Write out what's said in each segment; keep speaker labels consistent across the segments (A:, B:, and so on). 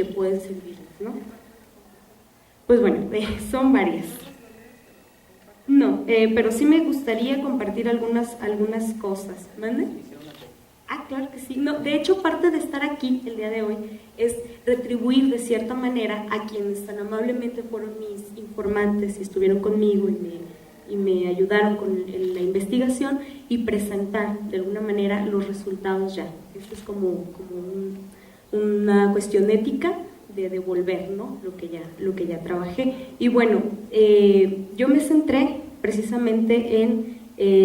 A: que pueden servirles, ¿no? Pues bueno, son varias. No, pero sí me gustaría compartir algunas cosas. ¿Mande? Ah, claro que sí. No, de hecho, parte de estar aquí el día de hoy es retribuir de cierta manera a quienes tan amablemente fueron mis informantes y estuvieron conmigo y me ayudaron con la investigación y presentar de alguna manera los resultados ya. Esto es como una cuestión ética de devolver, ¿no? lo que ya trabajé. Y bueno, yo me centré precisamente en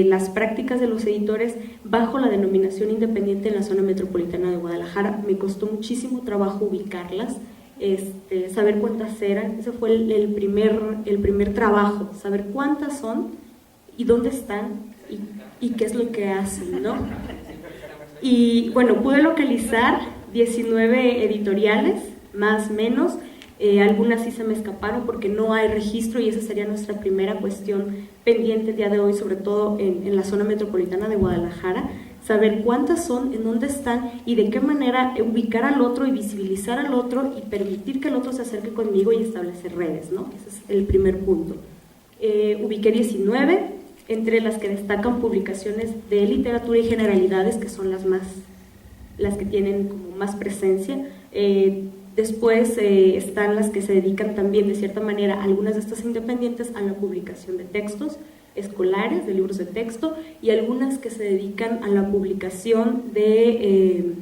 A: las prácticas de los editores bajo la denominación independiente en la zona metropolitana de Guadalajara. Me costó muchísimo trabajo ubicarlas, saber cuántas eran. Ese fue el primer trabajo, saber cuántas son y dónde están y qué es lo que hacen, ¿no? Y bueno, pude localizar 19 editoriales, más o menos. Algunas sí se me escaparon porque no hay registro y esa sería nuestra primera cuestión pendiente el día de hoy, sobre todo en la zona metropolitana de Guadalajara, saber cuántas son, en dónde están y de qué manera ubicar al otro y visibilizar al otro y permitir que el otro se acerque conmigo y establecer redes, ¿no? Ese es el primer punto. Ubiqué 19, entre las que destacan publicaciones de literatura y generalidades, que son las que tienen como más presencia. Después están las que se dedican también de cierta manera, algunas de estas independientes, a la publicación de textos escolares, de libros de texto, y algunas que se dedican a la publicación de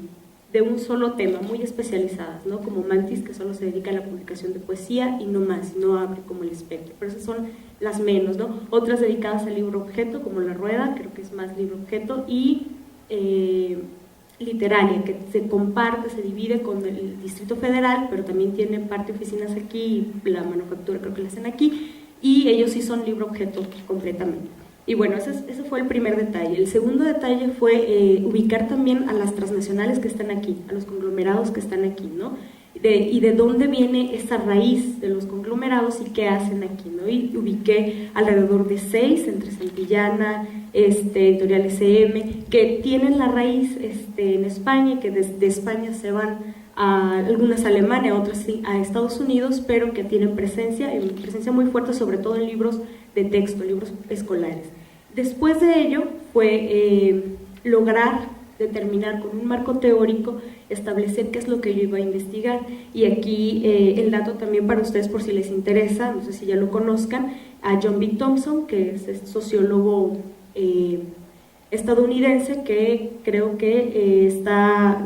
A: un solo tema, muy especializadas, ¿no? Como Mantis, que solo se dedica a la publicación de poesía y no más, no abre como el espectro, pero esas son las menos, ¿no? Otras dedicadas al libro objeto, como La Rueda, creo que es más libro objeto, y literaria, que se comparte, se divide con el Distrito Federal, pero también tiene parte oficinas aquí, la manufactura creo que la hacen aquí, y ellos sí son libro objeto completamente. Y bueno, ese fue el primer detalle. El segundo detalle fue ubicar también a las transnacionales que están aquí, a los conglomerados que están aquí, ¿no? Y de dónde viene esa raíz de los conglomerados y qué hacen aquí, ¿no? Y ubiqué alrededor de 6, entre Santillana, Editorial SM, que tienen la raíz en España, que desde España se van a algunas a Alemania, otras a Estados Unidos, pero que tienen presencia muy fuerte, sobre todo en libros de texto, libros escolares. Después de ello fue lograr determinar con un marco teórico, establecer qué es lo que yo iba a investigar. Y aquí el dato también para ustedes, por si les interesa, no sé si ya lo conozcan, a John B. Thompson, que es sociólogo estadounidense, que creo que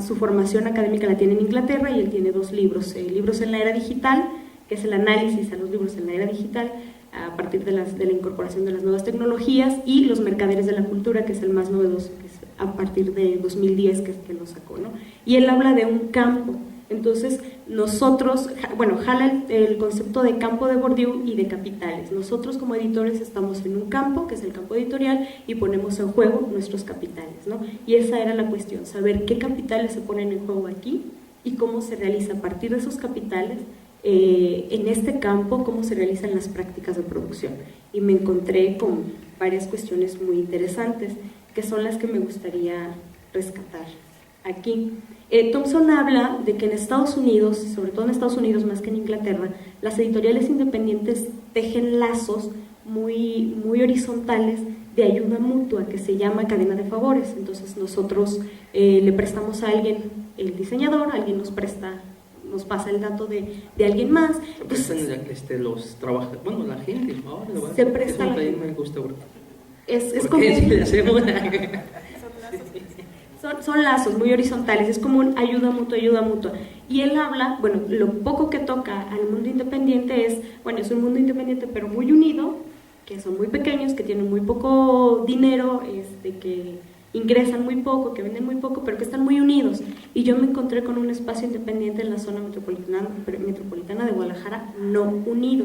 A: su formación académica la tiene en Inglaterra, y él tiene 2 libros, Libros en la Era Digital, que es el análisis a los libros en la era digital a partir de la incorporación de las nuevas tecnologías, y Los Mercaderes de la Cultura, que es el más novedoso, que es a partir de 2010 que lo sacó, ¿no? Y él habla de un campo. Entonces nosotros, bueno, jala el concepto de campo de Bourdieu y de capitales. Nosotros como editores estamos en un campo, que es el campo editorial, y ponemos en juego nuestros capitales, ¿no? Y esa era la cuestión, saber qué capitales se ponen en juego aquí y cómo se realiza a partir de esos capitales en este campo, cómo se realizan las prácticas de producción. Y me encontré con varias cuestiones muy interesantes, que son las que me gustaría rescatar aquí. Thompson habla de que en Estados Unidos, sobre todo en Estados Unidos más que en Inglaterra, las editoriales independientes tejen lazos muy horizontales de ayuda mutua, que se llama cadena de favores. Entonces nosotros le prestamos a alguien el diseñador, alguien nos pasa el dato de alguien más.
B: Los trabajadores, bueno, la gente, ahora
A: se presta.
B: Eso también me gusta,
A: es como son lazos muy horizontales, es como un ayuda mutua. Y él habla, bueno, lo poco que toca al mundo independiente es un mundo independiente pero muy unido, que son muy pequeños, que tienen muy poco dinero, que ingresan muy poco, que venden muy poco, pero que están muy unidos. Y yo me encontré con un espacio independiente en la zona metropolitana de Guadalajara no unido.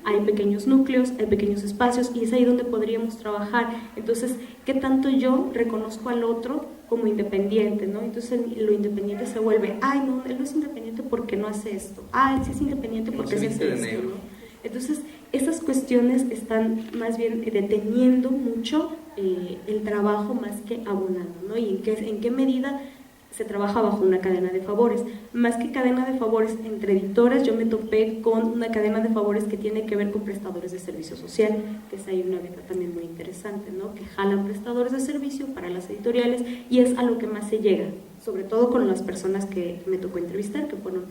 A: Hay pequeños núcleos, hay pequeños espacios, y es ahí donde podríamos trabajar. Entonces, ¿qué tanto yo reconozco al otro como independiente, ¿no? Entonces lo independiente se vuelve, ay, no, él no es independiente porque no hace esto, él sí es independiente porque hace esto, ¿no? Entonces, esas cuestiones están más bien deteniendo mucho el trabajo más que abonando, ¿no? Y en qué medida se trabaja bajo una cadena de favores. Más que cadena de favores entre editoras, yo me topé con una cadena de favores que tiene que ver con prestadores de servicio social, que es ahí una beta también muy interesante, ¿no? Que jalan prestadores de servicio para las editoriales y es a lo que más se llega, sobre todo con las personas que me tocó entrevistar, que fueron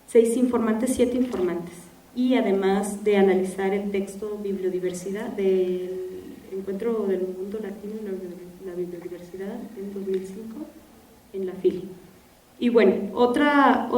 A: 6 informantes, 7 informantes. Y además de analizar el texto Bibliodiversidad del Encuentro del Mundo Latino y la Bibliodiversidad en 2005 en la FIL. Y bueno, otra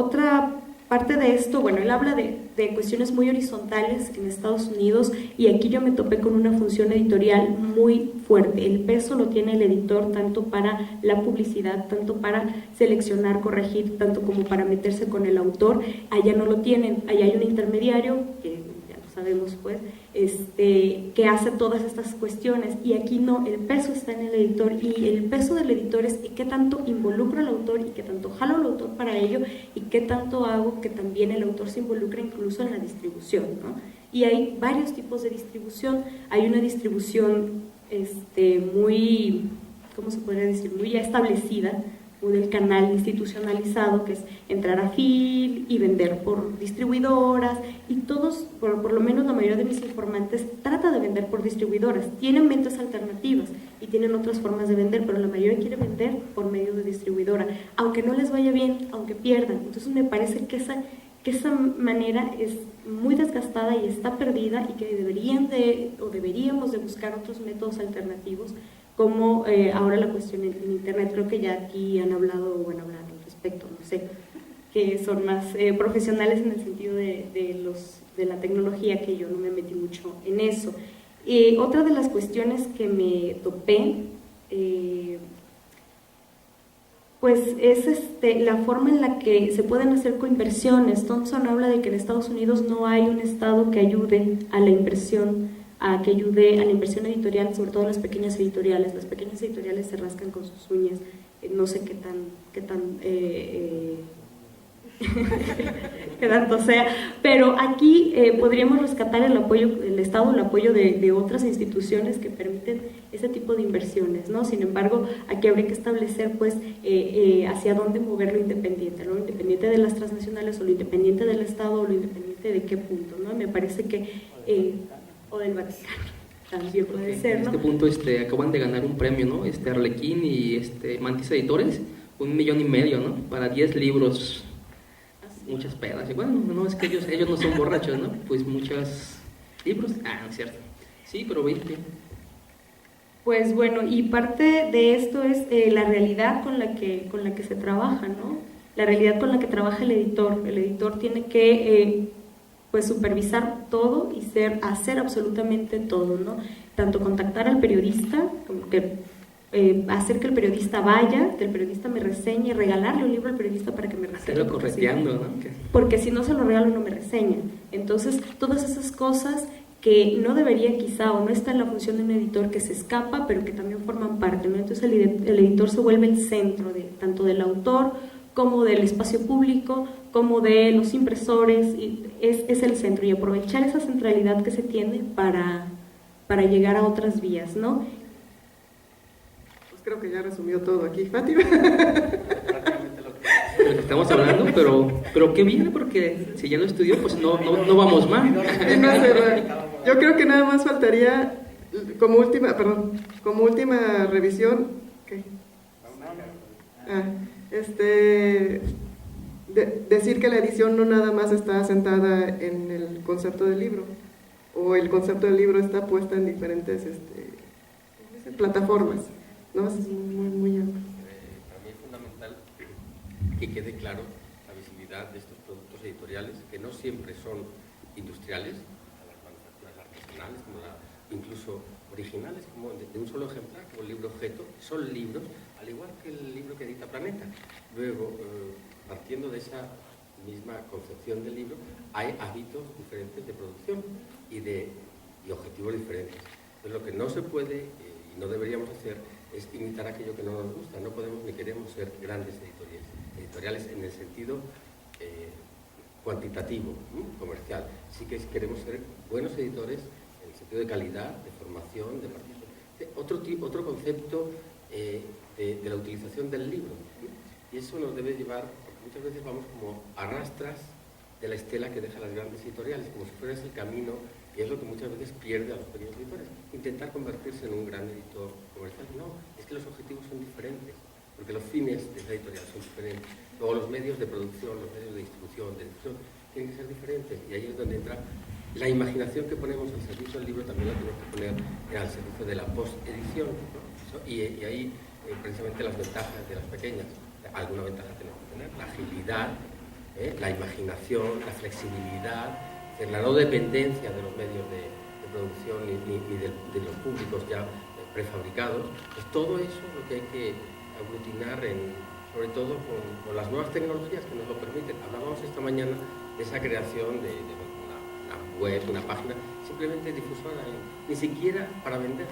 A: parte de esto, bueno, él habla de cuestiones muy horizontales en Estados Unidos y aquí yo me topé con una función editorial muy fuerte. El peso lo tiene el editor tanto para la publicidad, tanto para seleccionar, corregir, tanto como para meterse con el autor. Allá no lo tienen, allá hay un intermediario, que ya lo sabemos pues, que hace todas estas cuestiones y aquí no, el peso está en el editor y el peso del editor es qué tanto involucro al autor y qué tanto jalo al autor para ello y qué tanto hago que también el autor se involucre incluso en la distribución, ¿no? Y hay varios tipos de distribución, hay una distribución muy, ¿cómo se podría decir? Muy ya establecida, del canal institucionalizado, que es entrar a FIL y vender por distribuidoras, y todos, por lo menos la mayoría de mis informantes, trata de vender por distribuidoras, tienen ventas alternativas y tienen otras formas de vender, pero la mayoría quiere vender por medio de distribuidora, aunque no les vaya bien, aunque pierdan. Entonces me parece que esa manera es muy desgastada y está perdida y que deberíamos de buscar otros métodos alternativos, como ahora la cuestión en internet. Creo que ya aquí han hablado, bueno, hablar al respecto, no sé, que son más profesionales en el sentido de la tecnología, que yo no me metí mucho en eso. Otra de las cuestiones que me topé, pues es la forma en la que se pueden hacer coinversiones. Thompson habla de que en Estados Unidos no hay un estado que ayude a la inversión, que ayude a la inversión editorial, sobre todo las pequeñas editoriales. Las pequeñas editoriales se rascan con sus uñas, no sé qué tanto sea, pero aquí podríamos rescatar el apoyo, el Estado, el apoyo de otras instituciones que permiten ese tipo de inversiones, ¿no? Sin embargo, aquí habría que establecer pues hacia dónde mover lo independiente, ¿no? Lo independiente de las transnacionales o lo independiente del Estado o lo independiente de qué punto, ¿no? Me parece que o del Vaticano, también puede ser, ¿no?
B: En este punto acaban de ganar un premio, ¿no? Arlequín y Mantis Editores, 1,5 millones, ¿no? Para 10 libros, muchas pedas. Y bueno, no, es que ellos no son borrachos, ¿no? Pues muchos libros, no es cierto. Sí, pero 20.
A: Pues bueno, y parte de esto es la realidad con la que se trabaja, ¿no? La realidad con la que trabaja el editor. El editor tiene que pues supervisar todo y hacer absolutamente todo, ¿no? Tanto contactar al periodista, como que hacer que el periodista vaya, que el periodista me reseñe, regalarle un libro al periodista para que me reseñe.
B: Hacerlo correteando, ¿no?
A: Porque si no se lo regalo no me reseña. Entonces, todas esas cosas que no debería quizá o no está en la función de un editor, que se escapa, pero que también forman parte, ¿no? Entonces el editor se vuelve el centro tanto del autor como del espacio público, como de los impresores, y es el centro, y aprovechar esa centralidad que se tiene para llegar a otras vías, ¿no?
C: Pues creo que ya resumió todo aquí, Fátima.
B: Lo que estamos hablando, pero qué bien, porque si ya lo estudió, pues no vamos mal.
C: Yo creo que nada más faltaría, como última revisión, ¿qué? Decir que la edición no nada más está asentada en el concepto del libro, o el concepto del libro está puesta en diferentes plataformas, ¿no? Es muy, muy amplio.
D: Para mí es fundamental que quede claro la visibilidad de estos productos editoriales, que no siempre son industriales, las manufacturas artesanales, incluso originales, como de un solo ejemplar, como el libro objeto, son libros, al igual que el libro que edita Planeta. Luego, partiendo de esa misma concepción del libro, hay hábitos diferentes de producción y objetivos diferentes. Entonces, lo que no se puede y no deberíamos hacer es imitar aquello que no nos gusta. No podemos ni queremos ser grandes editoriales en el sentido cuantitativo, comercial. Sí que queremos ser buenos editores en el sentido de calidad, de formación, de participación. Otro concepto de la utilización del libro. Y eso nos debe llevar, porque muchas veces vamos como a rastras de la estela que dejan las grandes editoriales, como si fuera ese el camino, y es lo que muchas veces pierde a los pequeños editores. Intentar convertirse en un gran editor comercial. No, es que los objetivos son diferentes, porque los fines de esa editorial son diferentes. Luego los medios de producción, los medios de distribución, de difusión, tienen que ser diferentes. Y ahí es donde entra la imaginación que ponemos al servicio del libro, también la tenemos que poner al servicio de la post-edición, ¿no? Y ahí precisamente las ventajas de las pequeñas. Alguna ventaja tenemos que tener, la agilidad, la imaginación, la flexibilidad, la no dependencia de los medios de producción ni de los públicos ya prefabricados. Pues todo eso es lo que hay que aglutinar, sobre todo con las nuevas tecnologías que nos lo permiten. Hablábamos esta mañana de esa creación de una web, una página, simplemente difusora, ni siquiera para vender.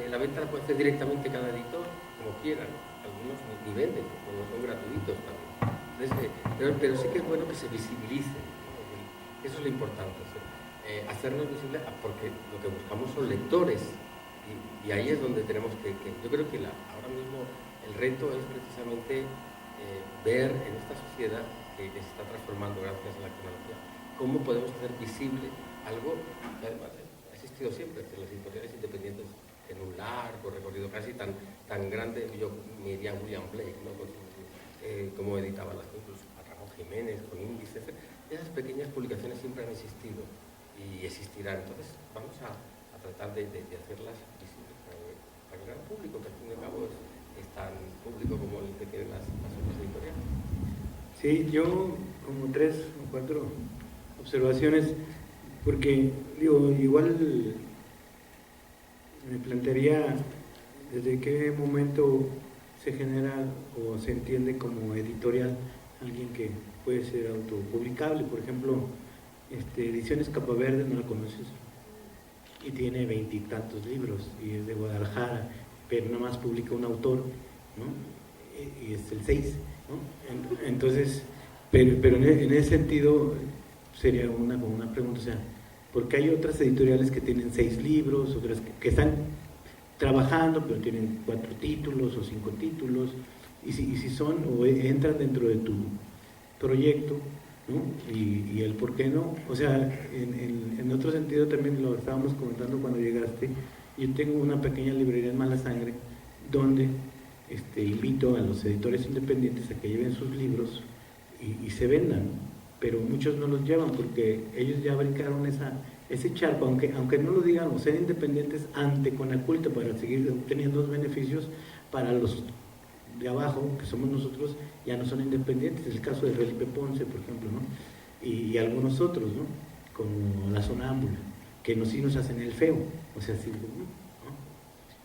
D: La venta la puede hacer directamente cada editor, como quiera, ¿no? Algunos ni venden, no son gratuitos también. Entonces, pero sí que es bueno que se visibilice, ¿no? Eso es lo importante, hacernos visibles, porque lo que buscamos son lectores, y ahí es donde tenemos que yo creo que ahora mismo el reto es precisamente ver en esta sociedad que se está transformando gracias a la tecnología, cómo podemos hacer visible algo que además ha existido siempre, que las editoriales independientes en un largo recorrido casi tan grande. Yo me diría William Blake, ¿no? Cómo editaba las cosas, a Ramón Jiménez, con índices. Esas pequeñas publicaciones siempre han existido y existirán. Entonces vamos a tratar de hacerlas visibles para el gran público, que al fin y al cabo es tan público como el que tienen las otras editoriales.
E: Sí, yo como 3 o 4 observaciones, porque digo, igual me plantearía desde qué momento se genera o se entiende como editorial alguien que puede ser autopublicable. Por ejemplo, Ediciones Capaverde, no la conoces, y tiene 20 y tantos libros y es de Guadalajara, pero nada más publica un autor, ¿no? Y es el 6, ¿no? Entonces, pero en ese sentido sería una pregunta, o sea, porque hay otras editoriales que tienen 6 libros, otras que están trabajando pero tienen 4 títulos o 5 títulos, y si son o entran dentro de tu proyecto, ¿no? Y el por qué no, o sea, en otro sentido también lo estábamos comentando cuando llegaste. Yo tengo una pequeña librería en Mala Sangre donde invito a los editores independientes a que lleven sus libros y se vendan, pero muchos no los llevan porque ellos ya brincaron ese charco, aunque no lo digan, o sean independientes ante Conaculta para seguir obteniendo los beneficios. Para los de abajo, que somos nosotros, ya no son independientes. Es el caso de Felipe Ponce, por ejemplo, ¿no? Y algunos otros, ¿no? Como La Sonámbula, que sí nos hacen el feo, o sea, sí, ¿no?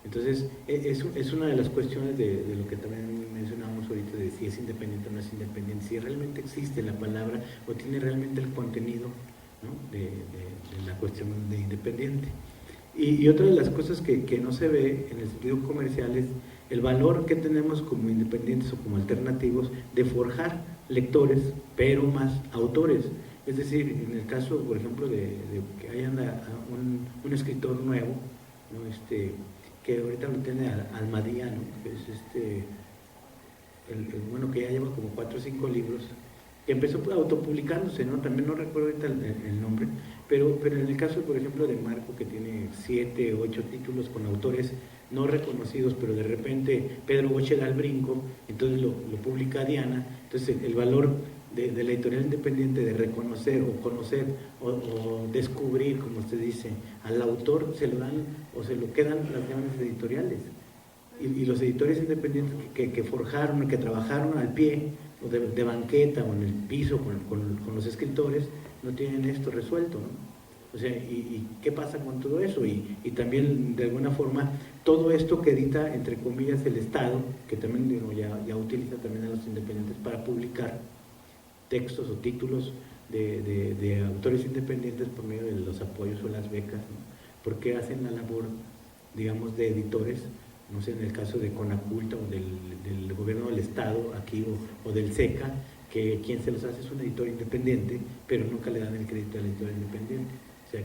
E: Entonces, es una de las cuestiones de lo que también mencionamos ahorita, de si es independiente o no es independiente, si realmente existe la palabra o tiene realmente el contenido, ¿no? de la cuestión de independiente. Y otra de las cosas que no se ve en el sentido comercial es el valor que tenemos como independientes o como alternativos de forjar lectores, pero más autores. Es decir, en el caso, por ejemplo, de que haya un escritor nuevo, ¿no? Que ahorita lo tiene Almadía, ¿no? Que es bueno, que ya lleva como 4 o 5 libros, que empezó autopublicándose, ¿no? También no recuerdo ahorita el nombre, pero en el caso, por ejemplo, de Marco, que tiene 7 o 8 títulos con autores no reconocidos, pero de repente Pedro Boche da el brinco, entonces lo publica Diana. Entonces el valor de la editorial independiente de reconocer o conocer o descubrir, como usted dice, al autor, se lo dan o se lo quedan las grandes editoriales. Y los editores independientes que forjaron, que trabajaron al pie o de banqueta o en el piso con los escritores, no tienen esto resuelto, ¿no? O sea, ¿y qué pasa con todo eso? Y también, de alguna forma, todo esto que edita, entre comillas, el Estado, que también ya utiliza también a los independientes para publicar textos o títulos de autores independientes por medio de los apoyos o las becas, ¿no? Porque hacen la labor, digamos, de editores, no sé, en el caso de Conaculta o del gobierno del Estado aquí o del SECA, que quien se los hace es un editor independiente, pero nunca le dan el crédito al editor independiente. O sea,